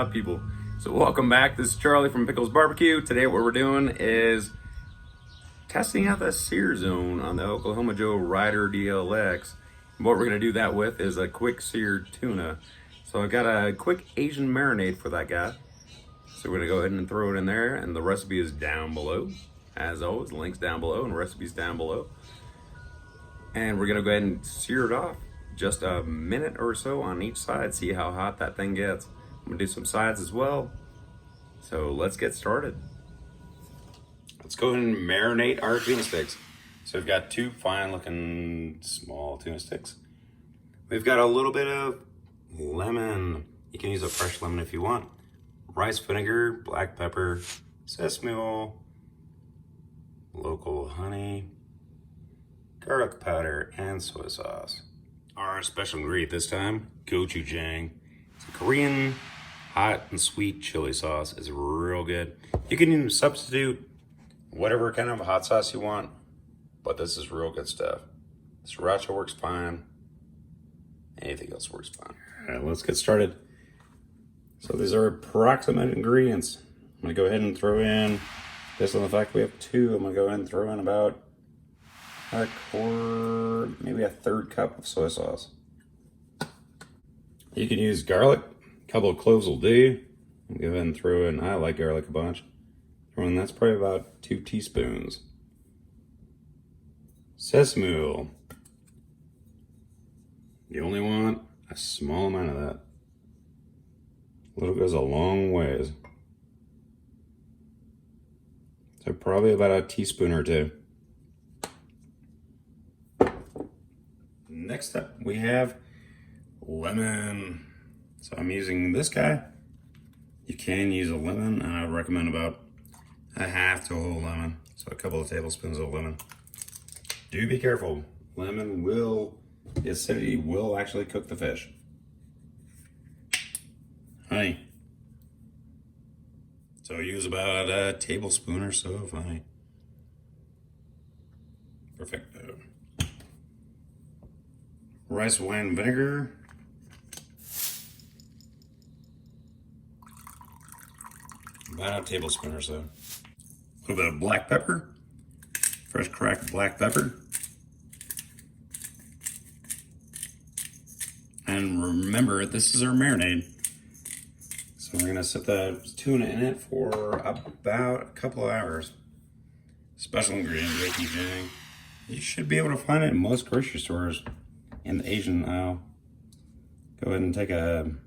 up, people? So welcome back. This is Charlie from Pickles BBQ. Today what we're doing is testing out the sear zone on the Oklahoma Joe Rider DLX. And what we're going to do that with is a quick seared tuna. So I got a quick Asian marinade for that guy. So we're going to go ahead and throw it in there, and the recipe is down below. As always, links down below and recipes down below. And we're going to go ahead and sear it off just a minute or so on each side, see how hot that thing gets. I'm gonna do some sides as well. So let's get started. Let's go ahead and marinate our tuna sticks. So we've got two fine looking small tuna sticks. We've got a little bit of lemon. You can use a fresh lemon if you want. Rice vinegar, black pepper, sesame oil, local honey, garlic powder, and soy sauce. Our special ingredient this time, gochujang. It's a Korean hot and sweet chili sauce. It's real good. You can even substitute whatever kind of hot sauce you want, but this is real good stuff. Sriracha works fine. Anything else works fine. All right, let's get started. So these are approximate ingredients. I'm gonna go ahead and throw in, based on the fact we have two, I'm gonna go ahead and throw in about a quarter, maybe a third cup of soy sauce. You can use garlic, a couple of cloves will do. I'll go ahead and throw in, I like garlic a bunch. Throw in, that's probably about 2 teaspoons. Sesame oil. You only want a small amount of that. A little goes a long ways. So probably about a teaspoon or two. Next up, we have lemon. So I'm using this guy. You can use a lemon, and I recommend about a half to a whole lemon. So a couple of tablespoons of lemon. Do be careful. Lemon will, the acidity will actually cook the fish. Honey. So use about a tablespoon or so of honey. Perfecto. Rice wine vinegar. About a tablespoon or so. A little bit of black pepper. Fresh cracked black pepper. And remember, this is our marinade. So we're gonna set the tuna in it for about a couple of hours. Special ingredient, gochujang. You should be able to find it in most grocery stores in the Asian aisle. Go ahead and take about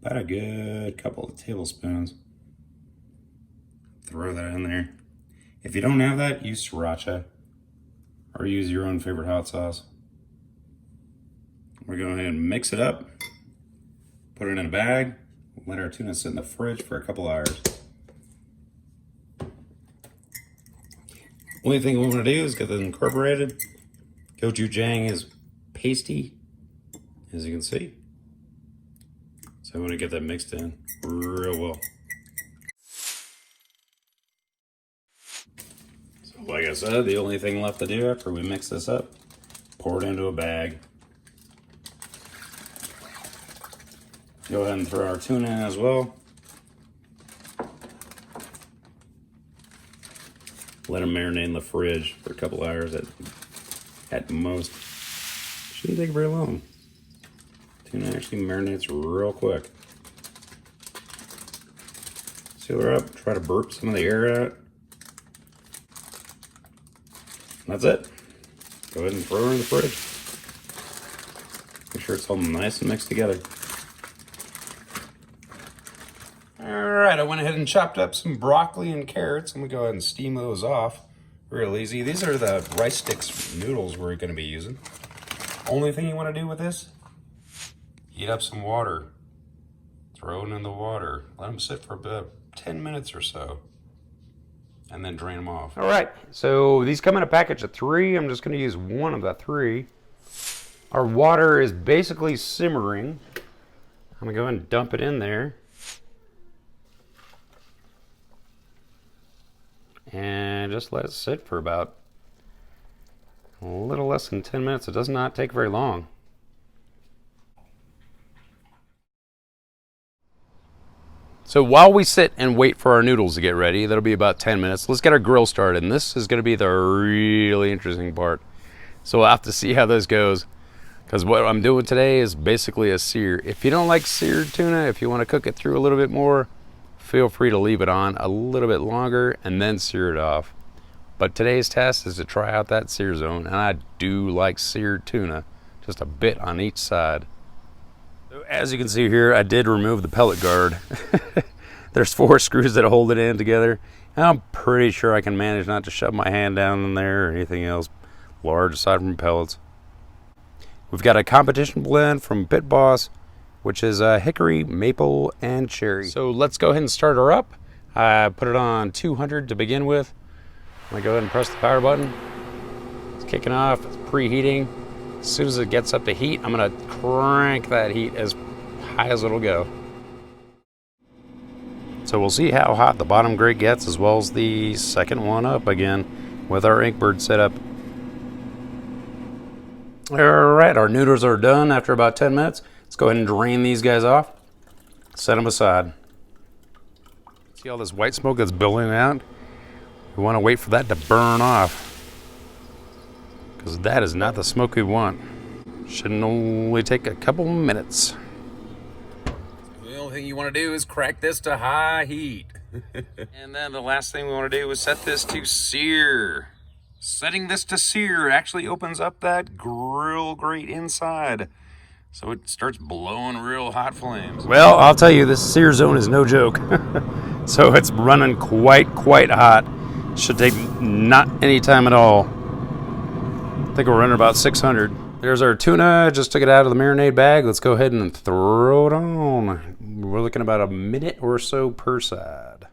a good couple of tablespoons. Throw that in there. If you don't have that, use sriracha or use your own favorite hot sauce. We're going ahead and mix it up, put it in a bag, let our tuna sit in the fridge for a couple hours. Only thing we want to do is get this incorporated. Gochujang is pasty, as you can see. So I want to get that mixed in real well. So like I said, the only thing left to do after we mix this up, pour it into a bag. Go ahead and throw our tuna in as well. Let them marinate in the fridge for a couple hours at most. Shouldn't take very long. Tuna actually marinates real quick. Seal her up, try to burp some of the air out. That's it. Go ahead and throw her in the fridge. Make sure it's all nice and mixed together. Alright, I went ahead and chopped up some broccoli and carrots. I'm going to go ahead and steam those off real easy. These are the rice sticks noodles we're going to be using. Only thing you want to do with this, heat up some water. Throw it in the water. Let them sit for about 10 minutes or so. And then drain them off. Alright, so these come in a package of 3. I'm just going to use one of the 3. Our water is basically simmering. I'm going to go ahead and dump it in there. And just let it sit for about a little less than 10 minutes. It does not take very long. So while we sit and wait for our noodles to get ready, that'll be about 10 minutes, let's get our grill started. And this is gonna be the really interesting part. So we'll have to see how this goes, because what I'm doing today is basically a sear. If you don't like seared tuna, if you wanna cook it through a little bit more, feel free to leave it on a little bit longer and then sear it off. But today's test is to try out that sear zone, and I do like seared tuna, just a bit on each side. So as you can see here, I did remove the pellet guard. There's 4 screws that hold it in together. And I'm pretty sure I can manage not to shove my hand down in there or anything else large aside from pellets. We've got a competition blend from Pit Boss, which is hickory, maple, and cherry. So let's go ahead and start her up. I put it on 200 to begin with. I'm gonna go ahead and press the power button. It's kicking off, it's preheating. As soon as it gets up to heat, I'm gonna crank that heat as high as it'll go. So we'll see how hot the bottom grate gets, as well as the second one up again with our Inkbird setup. All right, our noodles are done after about 10 minutes. Let's go ahead and drain these guys off, set them aside. See all this white smoke that's billowing out? We want to wait for that to burn off, because that is not the smoke we want. Shouldn't only take a couple minutes. The only thing you want to do is crack this to high heat. And then the last thing we want to do is set this to sear. Setting this to sear actually opens up that grill grate inside, so it starts blowing real hot flames. Well, I'll tell you, this sear zone is no joke. So it's running quite hot. Should take not any time at all. I think we're running about 600. There's our tuna. Just took it out of the marinade bag. Let's go ahead and throw it on. We're looking about a minute or so per side.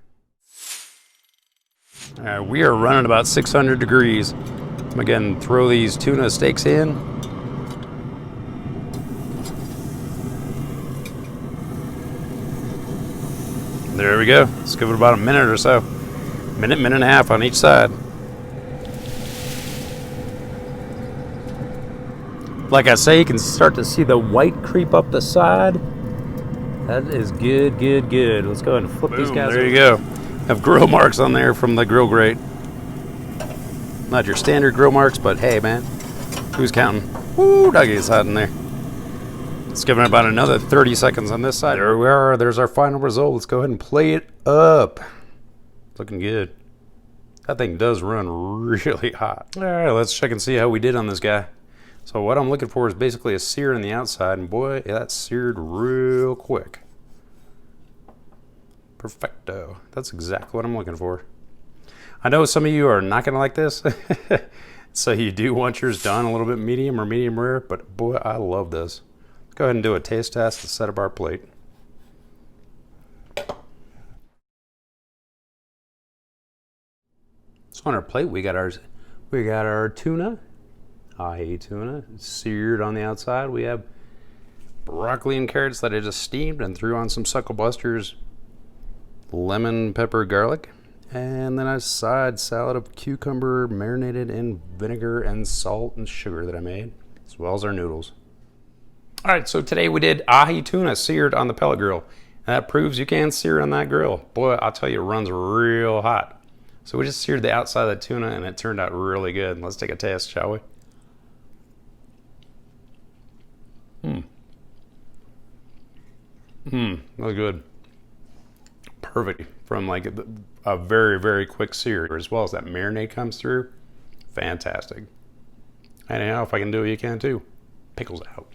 All right, we are running about 600 degrees. Again, throw these tuna steaks in. There we go. Let's give it about a minute or so. Minute and a half on each side. Like I say, you can start to see the white creep up the side. That is good. Let's go ahead and flip these guys. There you go. Have grill marks on there from the grill grate. Not your standard grill marks, but hey, man, who's counting? Woo, doggy, it's hot in there. Let's give it about another 30 seconds on this side. There we are. There's our final result. Let's go ahead and play it up. Looking good. That thing does run really hot. All right, let's check and see how we did on this guy. So what I'm looking for is basically a sear on the outside, and boy, that's seared real quick. Perfecto. That's exactly what I'm looking for. I know some of you are not gonna like this, so you do want yours done a little bit medium or medium rare, but boy, I love this. Let's go ahead and do a taste test to set up our plate. So on our plate, we got our tuna, Ahi Tuna, seared on the outside. We have broccoli and carrots that I just steamed and threw on some suckle busters, lemon, pepper, garlic, and then a side salad of cucumber marinated in vinegar and salt and sugar that I made, as well as our noodles. All right, so today we did Ahi Tuna seared on the pellet grill. And that proves you can sear on that grill. Boy, I'll tell you, it runs real hot. So we just seared the outside of the tuna and it turned out really good. Let's take a taste, shall we? Really good. Perfect from like a very quick sear, as well as that marinade comes through. Fantastic. Anyhow, if I can do it, you can too. Pickles out.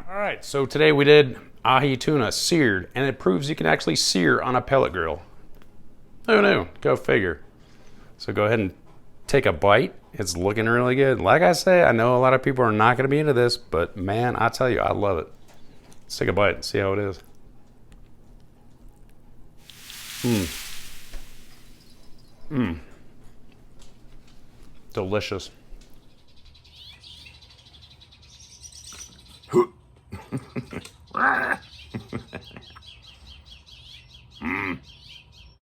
All right, so today we did Ahi Tuna seared, and it proves you can actually sear on a pellet grill. Oh no, go figure. So go ahead and take a bite. It's looking really good. Like I say, I know a lot of people are not going to be into this, but man, I tell you, I love it. Let's take a bite and see how it is. Delicious.